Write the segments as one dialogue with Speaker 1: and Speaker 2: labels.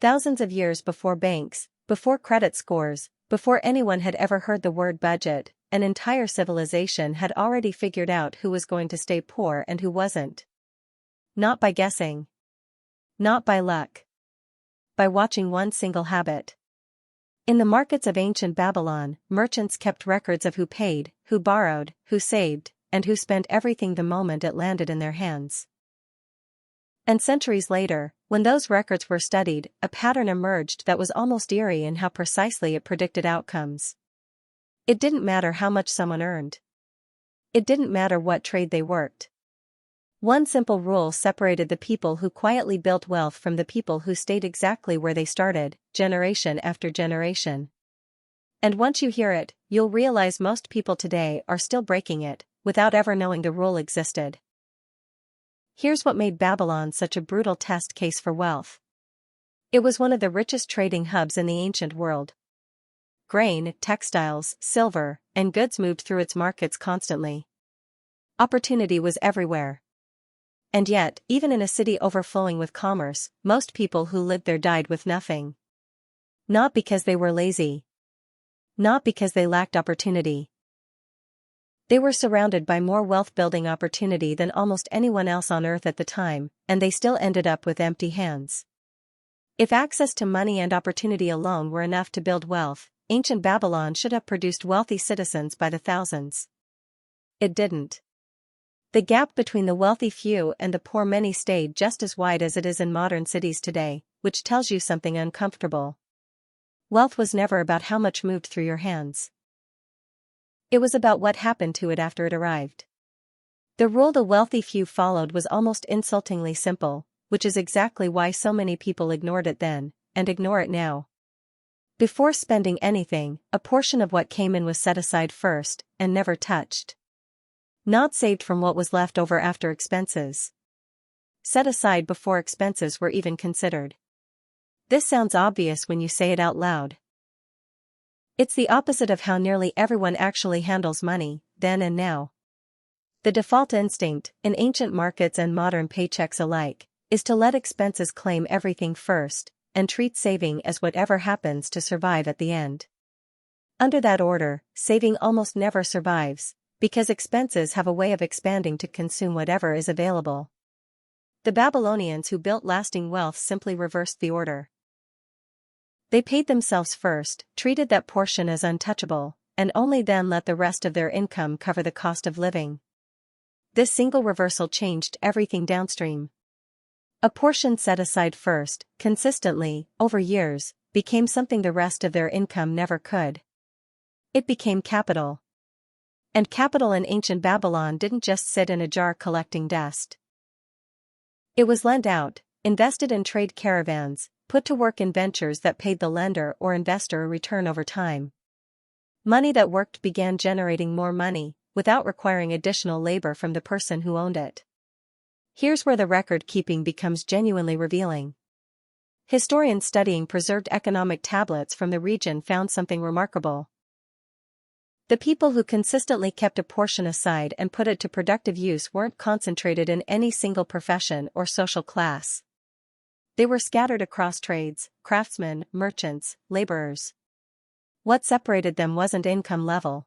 Speaker 1: Thousands of years before banks, before credit scores, before anyone had ever heard the word budget, an entire civilization had already figured out who was going to stay poor and who wasn't. Not by guessing. Not by luck. By watching one single habit. In the markets of ancient Babylon, merchants kept records of who paid, who borrowed, who saved, and who spent everything the moment it landed in their hands. And centuries later, when those records were studied, a pattern emerged that was almost eerie in how precisely it predicted outcomes. It didn't matter how much someone earned. It didn't matter what trade they worked. One simple rule separated the people who quietly built wealth from the people who stayed exactly where they started, generation after generation. And once you hear it, you'll realize most people today are still breaking it, without ever knowing the rule existed. Here's what made Babylon such a brutal test case for wealth. It was one of the richest trading hubs in the ancient world. Grain, textiles, silver, and goods moved through its markets constantly. Opportunity was everywhere. And yet, even in a city overflowing with commerce, most people who lived there died with nothing. Not because they were lazy. Not because they lacked opportunity. They were surrounded by more wealth-building opportunity than almost anyone else on earth at the time, and they still ended up with empty hands. If access to money and opportunity alone were enough to build wealth, ancient Babylon should have produced wealthy citizens by the thousands. It didn't. The gap between the wealthy few and the poor many stayed just as wide as it is in modern cities today, which tells you something uncomfortable. Wealth was never about how much moved through your hands. It was about what happened to it after it arrived. The rule the wealthy few followed was almost insultingly simple, which is exactly why so many people ignored it then, and ignore it now. Before spending anything, a portion of what came in was set aside first, and never touched. Not saved from what was left over after expenses. Set aside before expenses were even considered. This sounds obvious when you say it out loud. It's the opposite of how nearly everyone actually handles money, then and now. The default instinct, in ancient markets and modern paychecks alike, is to let expenses claim everything first, and treat saving as whatever happens to survive at the end. Under that order, saving almost never survives, because expenses have a way of expanding to consume whatever is available. The Babylonians who built lasting wealth simply reversed the order. They paid themselves first, treated that portion as untouchable, and only then let the rest of their income cover the cost of living. This single reversal changed everything downstream. A portion set aside first, consistently, over years, became something the rest of their income never could. It became capital. And capital in ancient Babylon didn't just sit in a jar collecting dust. It was lent out, invested in trade caravans, put to work in ventures that paid the lender or investor a return over time. Money that worked began generating more money, without requiring additional labor from the person who owned it. Here's where the record-keeping becomes genuinely revealing. Historians studying preserved economic tablets from the region found something remarkable. The people who consistently kept a portion aside and put it to productive use weren't concentrated in any single profession or social class. They were scattered across trades, craftsmen, merchants, laborers. What separated them wasn't income level.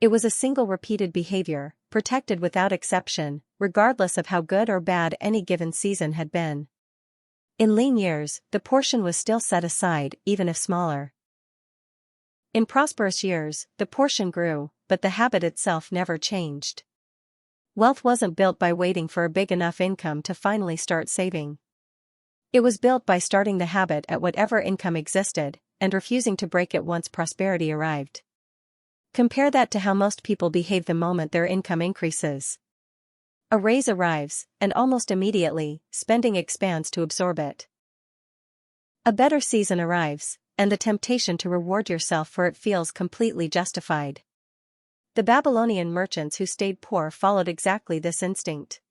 Speaker 1: It was a single repeated behavior, protected without exception, regardless of how good or bad any given season had been. In lean years, the portion was still set aside, even if smaller. In prosperous years, the portion grew, but the habit itself never changed. Wealth wasn't built by waiting for a big enough income to finally start saving. It was built by starting the habit at whatever income existed, and refusing to break it once prosperity arrived. Compare that to how most people behave the moment their income increases. A raise arrives, and almost immediately, spending expands to absorb it. A better season arrives, and the temptation to reward yourself for it feels completely justified. The Babylonian merchants who stayed poor followed exactly this instinct.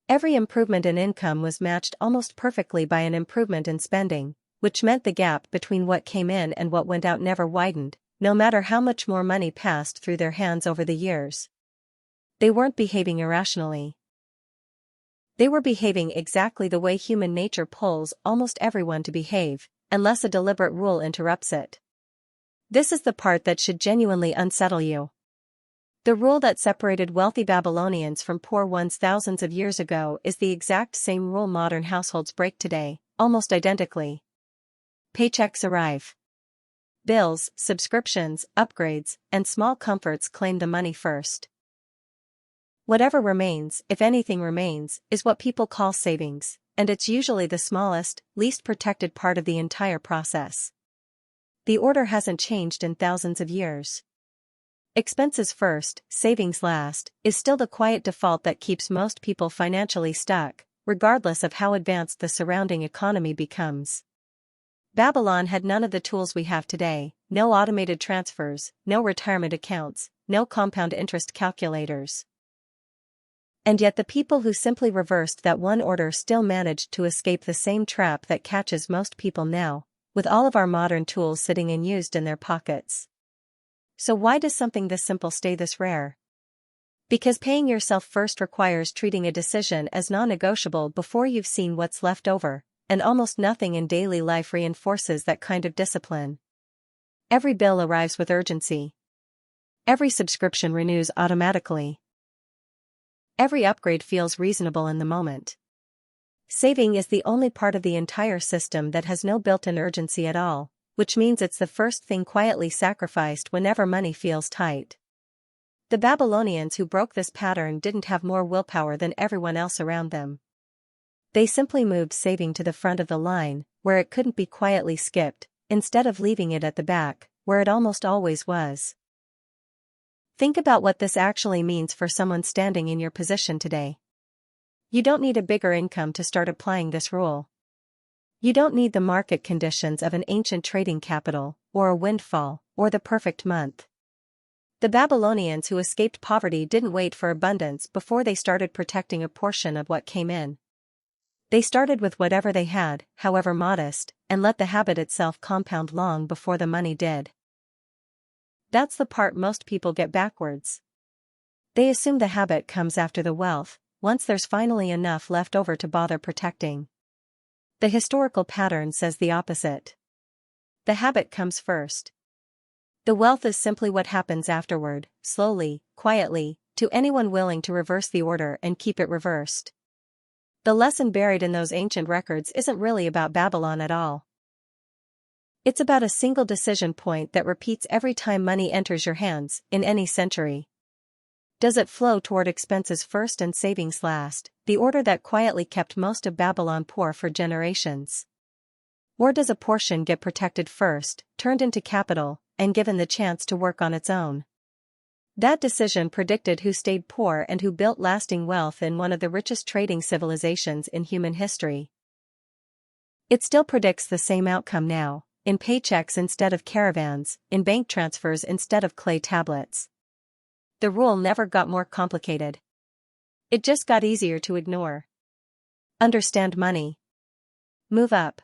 Speaker 1: Every improvement in income was matched almost perfectly by an improvement in spending, which meant the gap between what came in and what went out never widened, no matter how much more money passed through their hands over the years. They weren't behaving irrationally. They were behaving exactly the way human nature pulls almost everyone to behave, unless a deliberate rule interrupts it. This is the part that should genuinely unsettle you. The rule that separated wealthy Babylonians from poor ones thousands of years ago is the exact same rule modern households break today, almost identically. Paychecks arrive. Bills, subscriptions, upgrades, and small comforts claim the money first. Whatever remains, if anything remains, is what people call savings, and it's usually the smallest, least protected part of the entire process. The order hasn't changed in thousands of years. Expenses first, savings last, is still the quiet default that keeps most people financially stuck, regardless of how advanced the surrounding economy becomes. Babylon had none of the tools we have today: no automated transfers, no retirement accounts, no compound interest calculators. And yet the people who simply reversed that one order still managed to escape the same trap that catches most people now, with all of our modern tools sitting unused in their pockets. So why does something this simple stay this rare? Because paying yourself first requires treating a decision as non-negotiable before you've seen what's left over, and almost nothing in daily life reinforces that kind of discipline. Every bill arrives with urgency. Every subscription renews automatically. Every upgrade feels reasonable in the moment. Saving is the only part of the entire system that has no built-in urgency at all, which means it's the first thing quietly sacrificed whenever money feels tight. The Babylonians who broke this pattern didn't have more willpower than everyone else around them. They simply moved saving to the front of the line, where it couldn't be quietly skipped, instead of leaving it at the back, where it almost always was. Think about what this actually means for someone standing in your position today. You don't need a bigger income to start applying this rule. You don't need the market conditions of an ancient trading capital, or a windfall, or the perfect month. The Babylonians who escaped poverty didn't wait for abundance before they started protecting a portion of what came in. They started with whatever they had, however modest, and let the habit itself compound long before the money did. That's the part most people get backwards. They assume the habit comes after the wealth, once there's finally enough left over to bother protecting. The historical pattern says the opposite. The habit comes first. The wealth is simply what happens afterward, slowly, quietly, to anyone willing to reverse the order and keep it reversed. The lesson buried in those ancient records isn't really about Babylon at all. It's about a single decision point that repeats every time money enters your hands, in any century. Does it flow toward expenses first and savings last, the order that quietly kept most of Babylon poor for generations? Or does a portion get protected first, turned into capital, and given the chance to work on its own? That decision predicted who stayed poor and who built lasting wealth in one of the richest trading civilizations in human history. It still predicts the same outcome now, in paychecks instead of caravans, in bank transfers instead of clay tablets. The rule never got more complicated. It just got easier to ignore. Understand money. Move up.